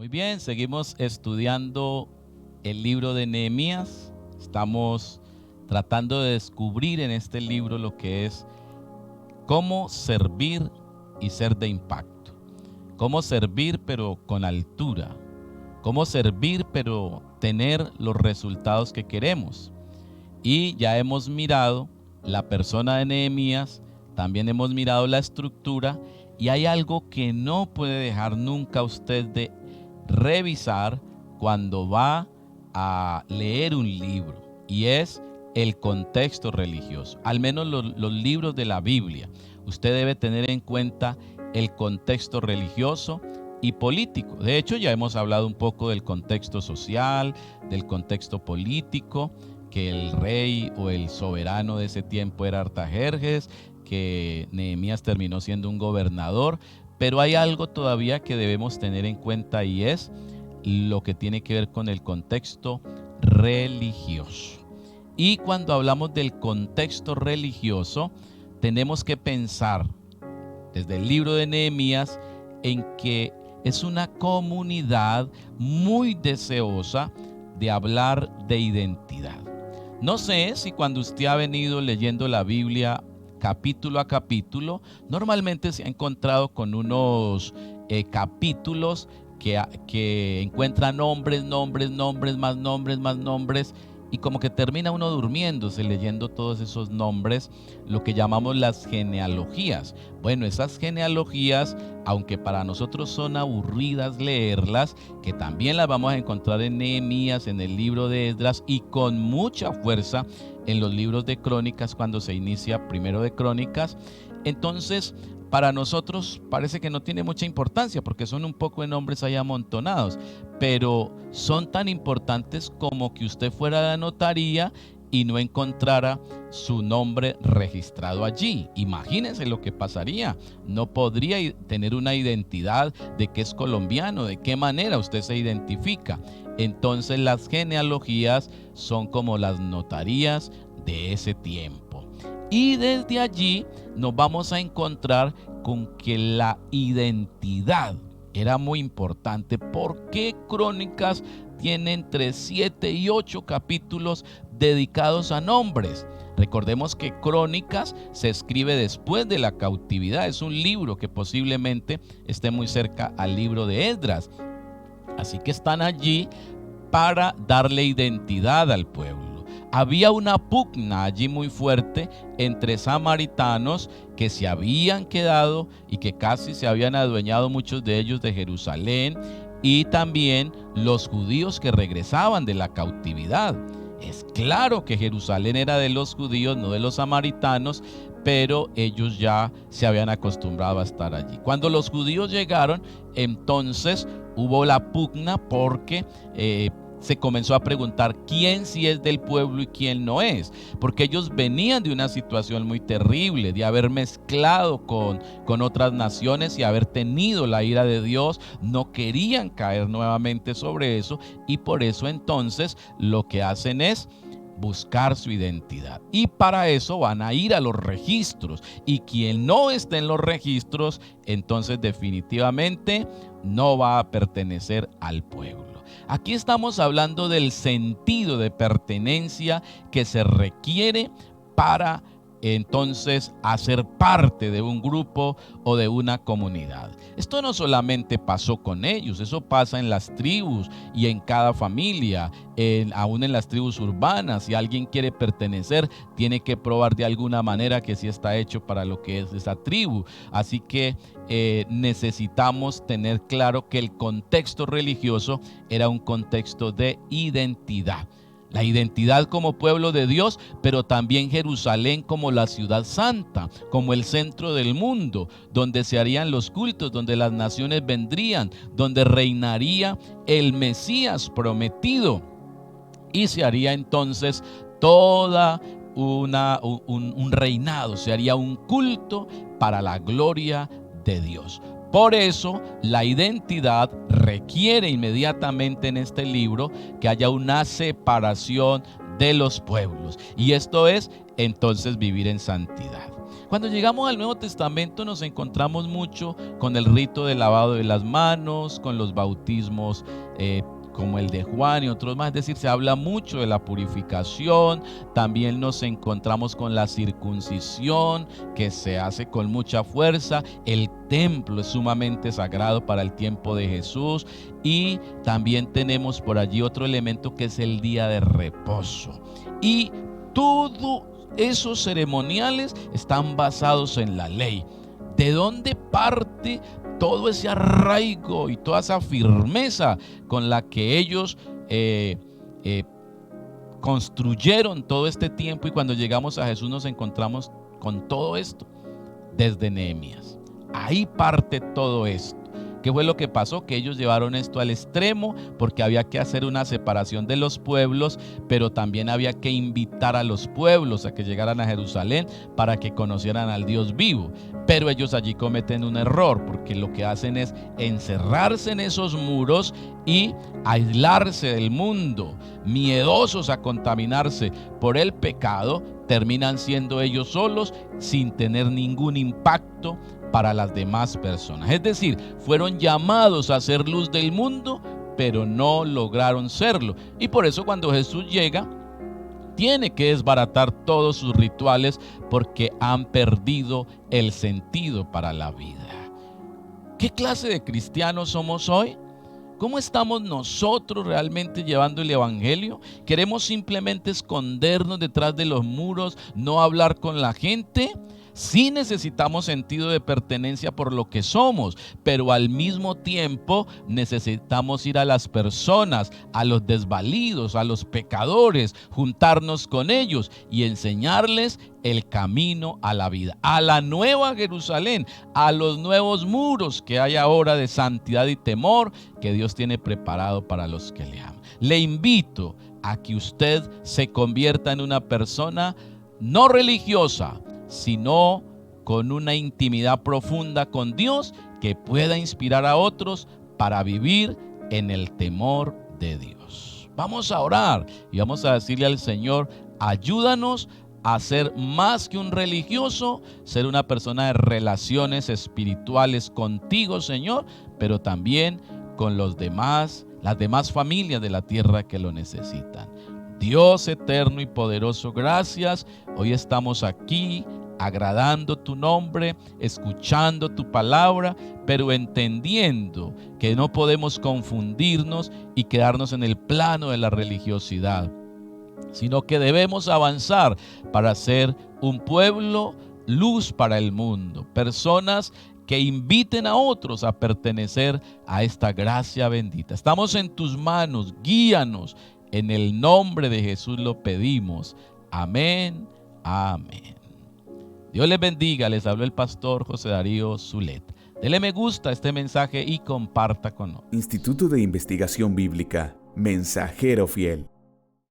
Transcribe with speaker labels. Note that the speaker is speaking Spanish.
Speaker 1: Muy bien, seguimos estudiando el libro de Nehemías. Estamos tratando de descubrir en este libro lo que es cómo servir y ser de impacto. Cómo servir pero con altura. Cómo servir pero tener los resultados que queremos. Y ya hemos mirado la persona de Nehemías, también hemos mirado la estructura y hay algo que no puede dejar nunca usted de revisar cuando va a leer un libro, y es el contexto religioso. Al menos los libros de la Biblia, usted debe tener en cuenta el contexto religioso y político. De hecho, ya hemos hablado un poco del contexto social, del contexto político, que el rey o el soberano de ese tiempo era Artajerjes, que Nehemías terminó siendo un gobernador. Pero hay algo todavía que debemos tener en cuenta, y es lo que tiene que ver con el contexto religioso. Y cuando hablamos del contexto religioso, tenemos que pensar desde el libro de Nehemías en que es una comunidad muy deseosa de hablar de identidad. No sé si cuando usted ha venido leyendo la Biblia capítulo a capítulo, normalmente se ha encontrado con unos capítulos que encuentran nombres, más nombres, y como que termina uno durmiéndose leyendo todos esos nombres, lo que llamamos las genealogías. Bueno, esas genealogías, aunque para nosotros son aburridas leerlas, que también las vamos a encontrar en Nehemías, en el libro de Esdras y con mucha fuerza en los libros de Crónicas cuando se inicia primero de Crónicas. Entonces, para nosotros parece que no tiene mucha importancia porque son un poco de nombres ahí amontonados, pero son tan importantes como que usted fuera a la notaría y no encontrara su nombre registrado allí. Imagínense lo que pasaría. No podría tener una identidad de que es colombiano, de qué manera usted se identifica. Entonces las genealogías son como las notarías de ese tiempo. Y desde allí nos vamos a encontrar con que la identidad era muy importante. ¿Por qué Crónicas tiene entre 7 y 8 capítulos dedicados a nombres? Recordemos que Crónicas se escribe después de la cautividad. Es un libro que posiblemente esté muy cerca al libro de Esdras. Así que están allí para darle identidad al pueblo. Había una pugna allí muy fuerte entre samaritanos que se habían quedado y que casi se habían adueñado muchos de ellos de Jerusalén, y también los judíos que regresaban de la cautividad. Es claro que Jerusalén era de los judíos, no de los samaritanos, pero ellos ya se habían acostumbrado a estar allí. Cuando los judíos llegaron, entonces hubo la pugna porque se comenzó a preguntar quién sí es del pueblo y quién no es, porque ellos venían de una situación muy terrible, de haber mezclado con otras naciones y haber tenido la ira de Dios. No querían caer nuevamente sobre eso, y por eso entonces lo que hacen es buscar su identidad, y para eso van a ir a los registros, y quien no esté en los registros entonces definitivamente no va a pertenecer al pueblo. Aquí estamos hablando del sentido de pertenencia que se requiere para entonces hacer parte de un grupo o de una comunidad. Esto no solamente pasó con ellos, eso pasa en las tribus y en cada familia, aún en las tribus urbanas. Si alguien quiere pertenecer, tiene que probar de alguna manera que sí está hecho para lo que es esa tribu. Así que necesitamos tener claro que el contexto religioso era un contexto de identidad. La identidad como pueblo de Dios, pero también Jerusalén como la ciudad santa, como el centro del mundo, donde se harían los cultos, donde las naciones vendrían, donde reinaría el Mesías prometido. Y se haría entonces toda un reinado, se haría un culto para la gloria de Dios. Por eso la identidad requiere inmediatamente en este libro que haya una separación de los pueblos, y esto es entonces vivir en santidad. Cuando llegamos al Nuevo Testamento nos encontramos mucho con el rito del lavado de las manos, con los bautismos como el de Juan y otros más, es decir, se habla mucho de la purificación. También nos encontramos con la circuncisión, que se hace con mucha fuerza. El templo es sumamente sagrado para el tiempo de Jesús, y también tenemos por allí otro elemento que es el día de reposo. Y todos esos ceremoniales están basados en la ley. ¿De dónde parte todo ese arraigo y toda esa firmeza con la que ellos construyeron todo este tiempo? Y cuando llegamos a Jesús nos encontramos con todo esto desde Nehemías. Ahí parte todo esto. ¿Qué fue lo que pasó? Que ellos llevaron esto al extremo porque había que hacer una separación de los pueblos, pero también había que invitar a los pueblos a que llegaran a Jerusalén para que conocieran al Dios vivo. Pero ellos allí cometen un error, porque lo que hacen es encerrarse en esos muros y aislarse del mundo, miedosos a contaminarse por el pecado. Terminan siendo ellos solos sin tener ningún impacto para las demás personas. Es decir, fueron llamados a ser luz del mundo, pero no lograron serlo. Y por eso cuando Jesús llega, tiene que desbaratar todos sus rituales, porque han perdido el sentido para la vida. ¿Qué clase de cristianos somos hoy? ¿Cómo estamos nosotros realmente llevando el evangelio? ¿Queremos simplemente escondernos detrás de los muros, no hablar con la gente? Sí necesitamos sentido de pertenencia por lo que somos, pero al mismo tiempo necesitamos ir a las personas, a los desvalidos, a los pecadores, juntarnos con ellos y enseñarles el camino a la vida, a la nueva Jerusalén, a los nuevos muros que hay ahora de santidad y temor que Dios tiene preparado para los que le aman. Le invito a que usted se convierta en una persona no religiosa, sino con una intimidad profunda con Dios, que pueda inspirar a otros para vivir en el temor de Dios. Vamos a orar y vamos a decirle al Señor: ayúdanos a ser más que un religioso, ser una persona de relaciones espirituales contigo, Señor, pero también con los demás, las demás familias de la tierra que lo necesitan. Dios eterno y poderoso, gracias. Hoy estamos aquí agradando tu nombre, escuchando tu palabra, pero entendiendo que no podemos confundirnos y quedarnos en el plano de la religiosidad, sino que debemos avanzar para ser un pueblo luz para el mundo, personas que inviten a otros a pertenecer a esta gracia bendita. Estamos en tus manos, guíanos. En el nombre de Jesús lo pedimos. Amén, amén. Dios les bendiga. Les habló el pastor José Darío Zulet. Dele me gusta a este mensaje y comparta con nosotros.
Speaker 2: Instituto de Investigación Bíblica, Mensajero Fiel.